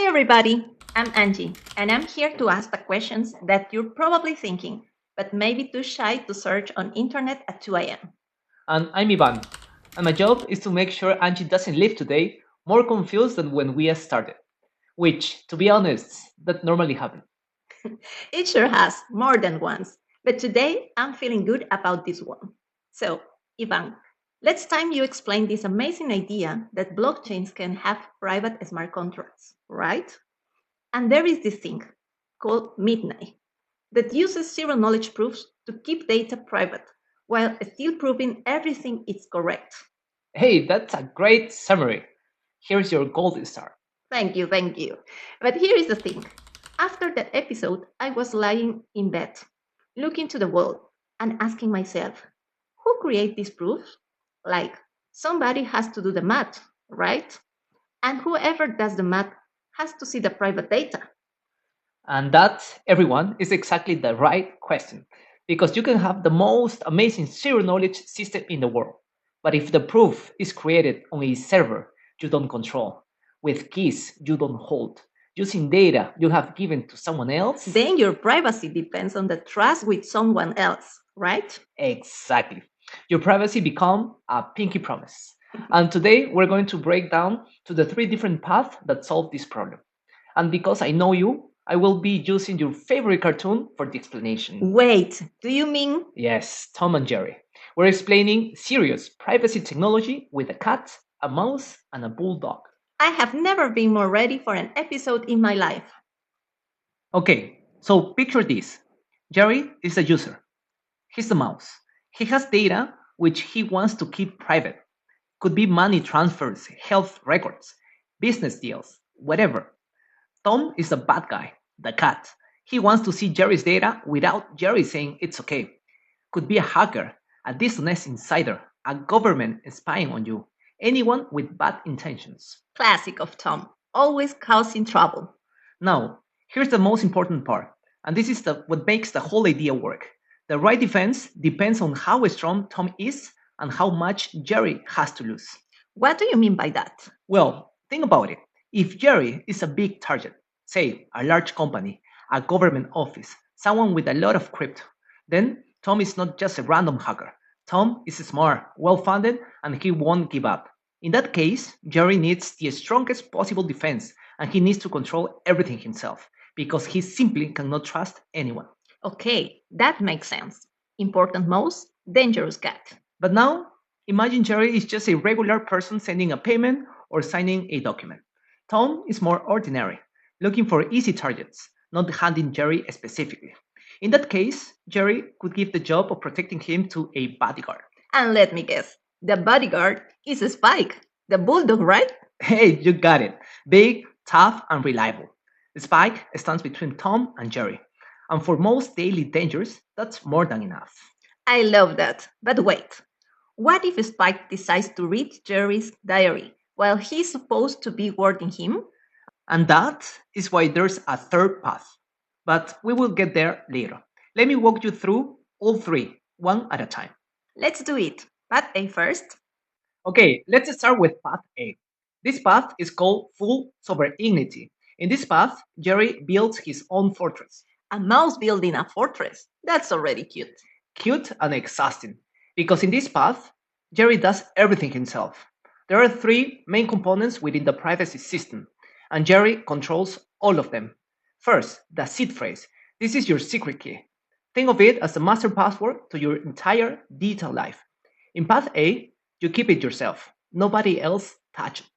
everybody, I'm Angie, and I'm here to ask the questions that you're probably thinking, but maybe too shy to search on internet at 2 a.m. And I'm Ivan, and my job is to make sure Angie doesn't leave today more confused than when we started, which, to be honest, that normally happens. It sure has, more than once, but today I'm feeling good about this one. So, Ivan, let's time you explain this amazing idea that blockchains can have private smart contracts, right? And there is this thing called Midnight that uses zero knowledge proofs to keep data private while still proving everything is correct. Hey, that's a great summary. Here's your gold star. Thank you, thank you. But here is the thing. After that episode, I was lying in bed, looking to the wall and asking myself, who create these proofs? Like, somebody has to do the math, right? And whoever does the math has to see the private data. And that, everyone, is exactly the right question. Because you can have the most amazing zero knowledge system in the world. But if the proof is created on a server you don't control, with keys you don't hold, using data you have given to someone else, Then your privacy depends on the trust with someone else, right? exactly. Your privacy become a pinky promise. And today we're going to break down to the three different paths that solve this problem. And because I know you, I will be using your favorite cartoon for the explanation. Wait, do you mean? Yes, Tom and Jerry. We're explaining serious privacy technology with a cat, a mouse, and a bulldog. I have never been more ready for an episode in my life. Okay, so picture this. Jerry is a user. He's the mouse. He has data which he wants to keep private. Could be money transfers, health records, business deals, whatever. Tom is the bad guy, the cat. He wants to see Jerry's data without Jerry saying it's okay. Could be a hacker, a dishonest insider, a government spying on you, anyone with bad intentions. Classic of Tom, always causing trouble. Now, here's the most important part, and this is what makes the whole idea work. The right defense depends on how strong Tom is and how much Jerry has to lose. What do you mean by that? Well, think about it. If Jerry is a big target, say a large company, a government office, someone with a lot of crypto, then Tom is not just a random hacker. Tom is smart, well funded, and he won't give up. In that case, Jerry needs the strongest possible defense, and he needs to control everything himself, because he simply cannot trust anyone. Okay, that makes sense. Important mouse, dangerous cat. But now, imagine Jerry is just a regular person sending a payment or signing a document. Tom is more ordinary, looking for easy targets, not hunting Jerry specifically. In that case, Jerry could give the job of protecting him to a bodyguard. And let me guess, the bodyguard is Spike, the bulldog, right? Hey, you got it. Big, tough, and reliable. Spike stands between Tom and Jerry. And for most daily dangers, that's more than enough. I love that. But wait, what if Spike decides to read Jerry's diary while he's supposed to be guarding him? And that is why there's a third path. But we will get there later. Let me walk you through all three, one at a time. Let's do it. Path A first. Okay, let's start with path A. This path is called full sovereignty. In this path, Jerry builds his own fortress. A mouse building a fortress. That's already cute. Cute and exhausting, because in this path, Jerry does everything himself. There are three main components within the privacy system, and Jerry controls all of them. First, the seed phrase. This is your secret key. Think of it as the master password to your entire digital life. In path A, you keep it yourself. Nobody else touch it.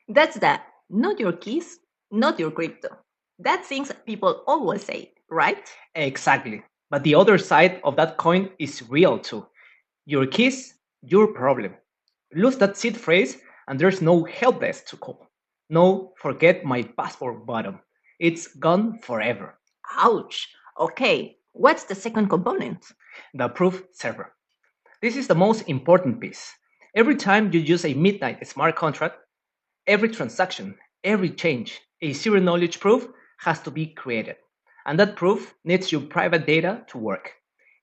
That's that. Not your keys, not your crypto. That's things people always say, right? Exactly. But the other side of that coin is real too. Your keys, your problem. Lose that seed phrase and there's no help desk to call. No forget my passport button. It's gone forever. Ouch. Okay, what's the second component? The proof server. This is the most important piece. Every time you use a midnight smart contract, every transaction, every change, a zero knowledge proof has to be created. And that proof needs your private data to work.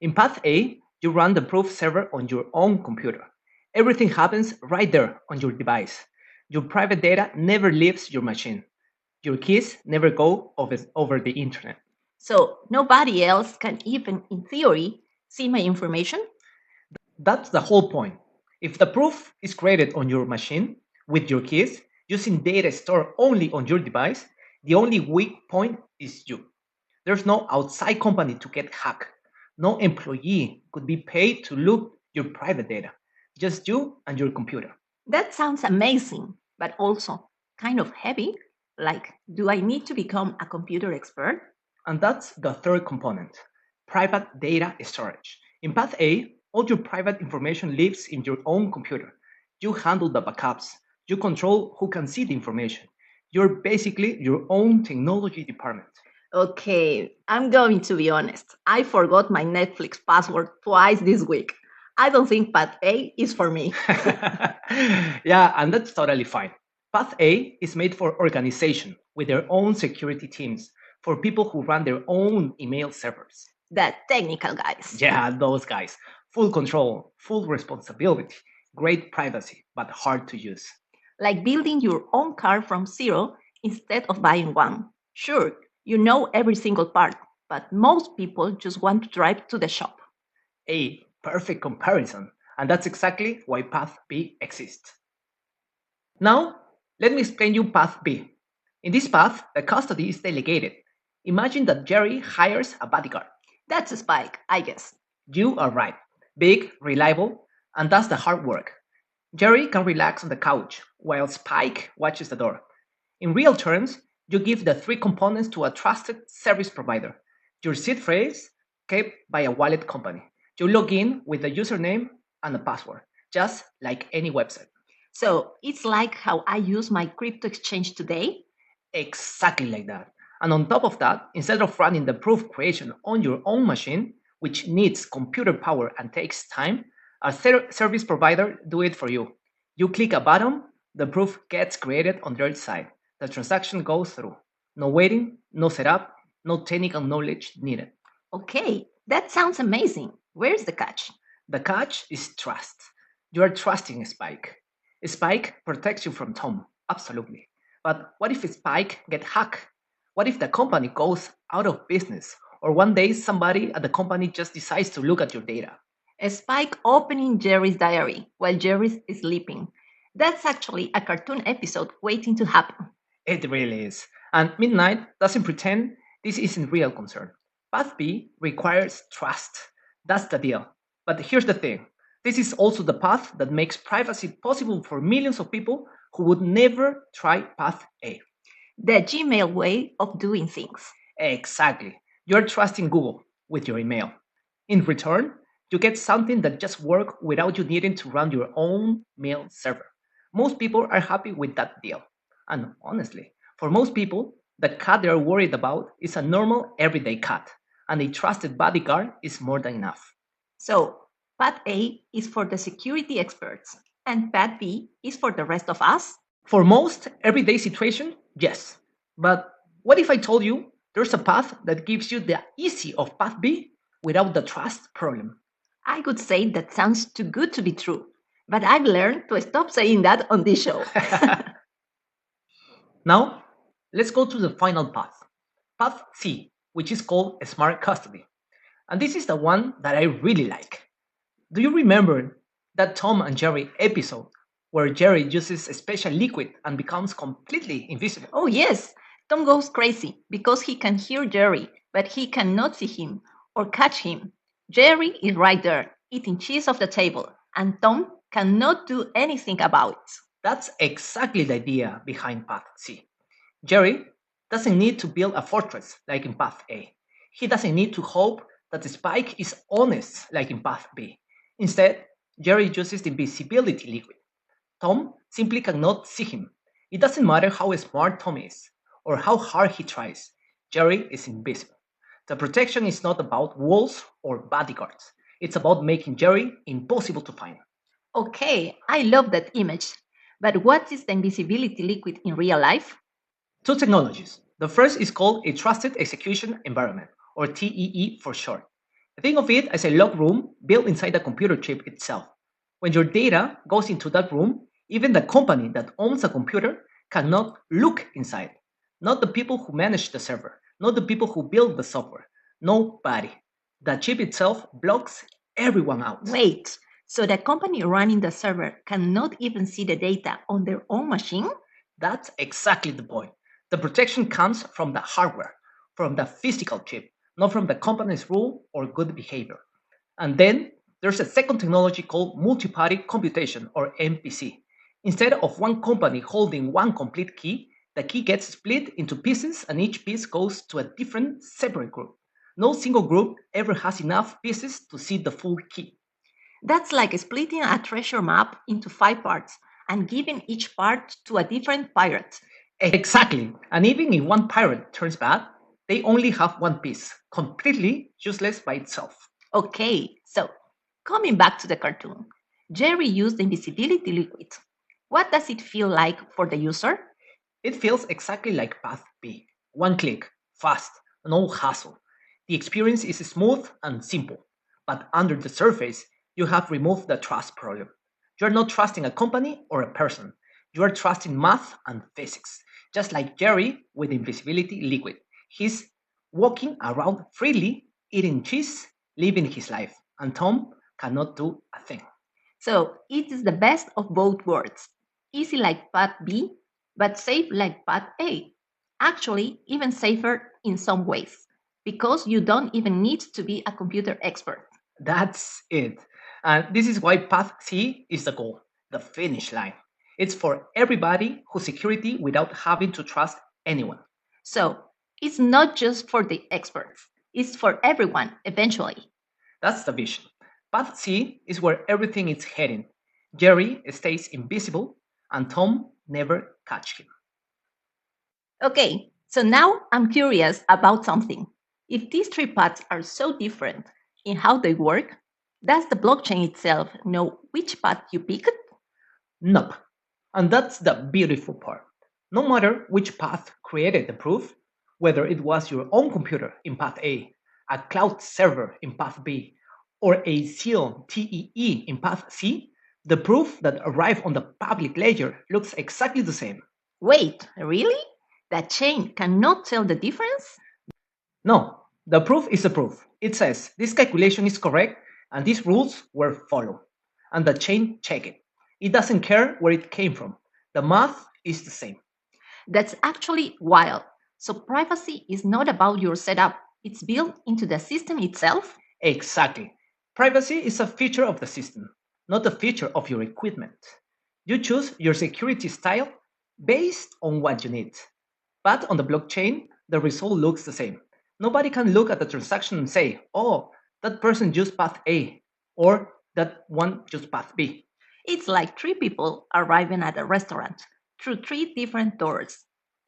In path A, you run the proof server on your own computer. Everything happens right there on your device. Your private data never leaves your machine. Your keys never go over the internet. So nobody else can even, in theory, see my information? That's the whole point. If the proof is created on your machine with your keys, using data stored only on your device, the only weak point is you. There's no outside company to get hacked. No employee could be paid to look your private data. Just you and your computer. That sounds amazing, but also kind of heavy. Like, do I need to become a computer expert? And that's the third component, private data storage. In Path A, all your private information lives in your own computer. You handle the backups. You control who can see the information. You're basically your own technology department. Okay, I'm going to be honest. I forgot my Netflix password twice this week. I don't think Path A is for me. Yeah, and that's totally fine. Path A is made for organization with their own security teams, for people who run their own email servers. The technical guys. Yeah, those guys. Full control, full responsibility, great privacy, but hard to use. Like building your own car from zero instead of buying one. Sure, you know every single part, but most people just want to drive to the shop. A perfect comparison, and that's exactly why Path B exists. Now, let me explain you Path B. In this path, the custody is delegated. Imagine that Jerry hires a bodyguard. That's a spike, I guess. You are right. Big, reliable, and does the hard work. Jerry can relax on the couch while Spike watches the door. In real terms, you give the three components to a trusted service provider. Your seed phrase kept by a wallet company. You log in with a username and a password, just like any website. So it's like how I use my crypto exchange today. Exactly like that. And on top of that, instead of running the proof creation on your own machine, which needs computer power and takes time, a service provider do it for you. You click a button, the proof gets created on their side. The transaction goes through. No waiting, no setup, no technical knowledge needed. Okay, that sounds amazing. Where's the catch? The catch is trust. You are trusting Spike. Spike protects you from Tom, absolutely. But what if Spike get hacked? What if the company goes out of business? Or one day somebody at the company just decides to look at your data? A Spike opening Jerry's diary while Jerry's sleeping. That's actually a cartoon episode waiting to happen. It really is. And Midnight doesn't pretend this isn't real concern. Path B requires trust. That's the deal. But here's the thing. This is also the path that makes privacy possible for millions of people who would never try Path A. The Gmail way of doing things. Exactly. You're trusting Google with your email. In return, you get something that just works without you needing to run your own mail server. Most people are happy with that deal. And honestly, for most people, the cat they're worried about is a normal everyday cat, and a trusted bodyguard is more than enough. So, Path A is for the security experts, and Path B is for the rest of us? For most everyday situation, yes. But what if I told you there's a path that gives you the easy of Path B without the trust problem? I would say that sounds too good to be true, but I've learned to stop saying that on this show. Now, let's go to the final path. Path C, which is called Smart Custody. And this is the one that I really like. Do you remember that Tom and Jerry episode where Jerry uses a special liquid and becomes completely invisible? Oh, yes, Tom goes crazy because he can hear Jerry, but he cannot see him or catch him. Jerry is right there, eating cheese off the table, and Tom cannot do anything about it. That's exactly the idea behind Path C. Jerry doesn't need to build a fortress like in Path A. He doesn't need to hope that Spike is honest like in Path B. Instead, Jerry uses the invisibility liquid. Tom simply cannot see him. It doesn't matter how smart Tom is or how hard he tries. Jerry is invisible. The protection is not about walls or bodyguards. It's about making Jerry impossible to find. Okay, I love that image. But what is the invisibility liquid in real life? Two technologies. The first is called a Trusted Execution Environment, or TEE for short. Think of it as a locked room built inside the computer chip itself. When your data goes into that room, even the company that owns the computer cannot look inside. Not the people who manage the server, not the people who build the software. Nobody. The chip itself blocks everyone out. Wait, so the company running the server cannot even see the data on their own machine? That's exactly the point. The protection comes from the hardware, from the physical chip, not from the company's rule or good behavior. And then there's a second technology called multi-party computation, or MPC. Instead of one company holding one complete key, the key gets split into pieces and each piece goes to a different separate group. No single group ever has enough pieces to see the full key. That's like splitting a treasure map into 5 parts and giving each part to a different pirate. Exactly. And even if one pirate turns bad, they only have one piece, completely useless by itself. Okay, so coming back to the cartoon, Jerry used the invisibility liquid. What does it feel like for the user? It feels exactly like Path B. One click, fast, no hassle. The experience is smooth and simple, but under the surface, you have removed the trust problem. You are not trusting a company or a person. You are trusting math and physics. Just like Jerry with invisibility liquid. He's walking around freely, eating cheese, living his life, and Tom cannot do a thing. So it is the best of both worlds. Easy like path B, but safe like path A. Actually, even safer in some ways, because you don't even need to be a computer expert. That's it. And this is why Path C is the goal, the finish line. It's for everybody who's security without having to trust anyone. So it's not just for the experts, it's for everyone eventually. That's the vision. Path C is where everything is heading. Jerry stays invisible, and Tom never catch him. Okay, so now I'm curious about something. If these 3 paths are so different in how they work, does the blockchain itself know which path you picked? Nope. And that's the beautiful part. No matter which path created the proof, whether it was your own computer in path a cloud server in path B, or a sealed TEE in path C, the proof that arrived on the public ledger looks exactly the same. Wait, really? The chain cannot tell the difference? No, the proof is a proof. It says this calculation is correct and these rules were followed. And the chain check it. It doesn't care where it came from. The math is the same. That's actually wild. So privacy is not about your setup, it's built into the system itself? Exactly. Privacy is a feature of the system, not a feature of your equipment. You choose your security style based on what you need. But on the blockchain, the result looks the same. Nobody can look at the transaction and say, oh, that person used path A, or that one used path B. It's like 3 people arriving at a restaurant through 3 different doors.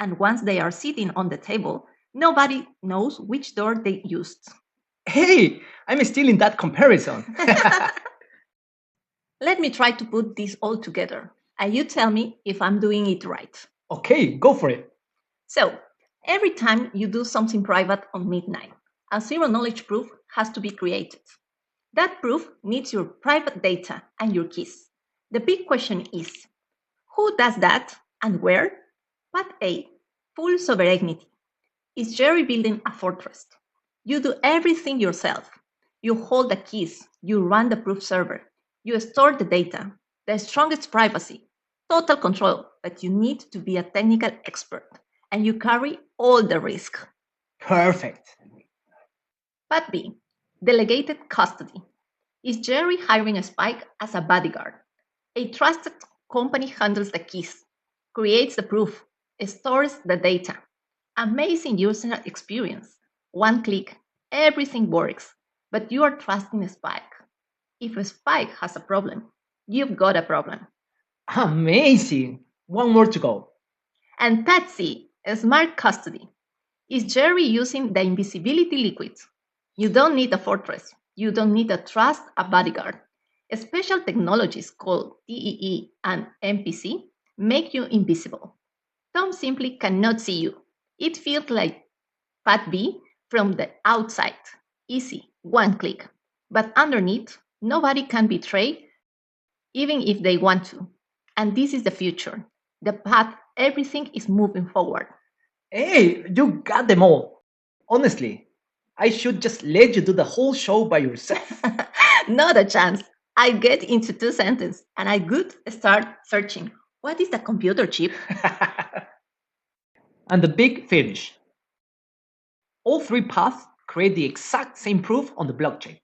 And once they are sitting on the table, nobody knows which door they used. Hey, I'm still in that comparison. Let me try to put this all together, and you tell me if I'm doing it right. Okay, go for it. So, every time you do something private on midnight, a zero knowledge proof has to be created. That proof needs your private data and your keys. The big question is, who does that and where? Part A, full sovereignty. Is Jerry building a fortress? You do everything yourself. You hold the keys, you run the proof server, you store the data, the strongest privacy, total control, but you need to be a technical expert and you carry all the risk. Perfect. Part B, delegated custody. Is Jerry hiring a spy as a bodyguard? A trusted company handles the keys, creates the proof, stores the data. Amazing user experience. One click, everything works, but you are trusting a spy. If a spy has a problem, you've got a problem. Amazing. One more to go. And Patsy, smart custody. Is Jerry using the invisibility liquid? You don't need a fortress. You don't need a trust a bodyguard. Special technologies called TEE and MPC make you invisible. Tom simply cannot see you. It feels like Pat B from the outside. Easy, one click. But underneath, nobody can betray even if they want to. And this is the future. The path, everything is moving forward. Hey, you got them all. Honestly, I should just let you do the whole show by yourself. Not a chance. I get into 2 sentences and I could start searching. What is the computer chip? And the big finish. All three paths create the exact same proof on the blockchain.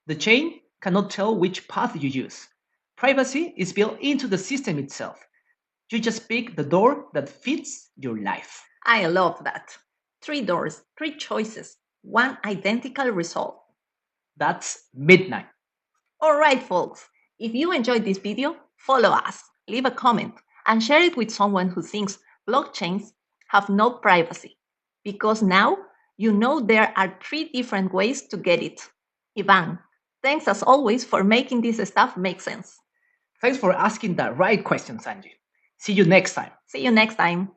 The chain cannot tell which path you use. Privacy is built into the system itself. You just pick the door that fits your life. I love that. 3 doors, 3 choices, one identical result. That's midnight. All right, folks. If you enjoyed this video, follow us, leave a comment, and share it with someone who thinks blockchains have no privacy. Because now you know there are 3 different ways to get it. Ivan, thanks as always for making this stuff make sense. Thanks for asking the right questions, Angie. See you next time. See you next time.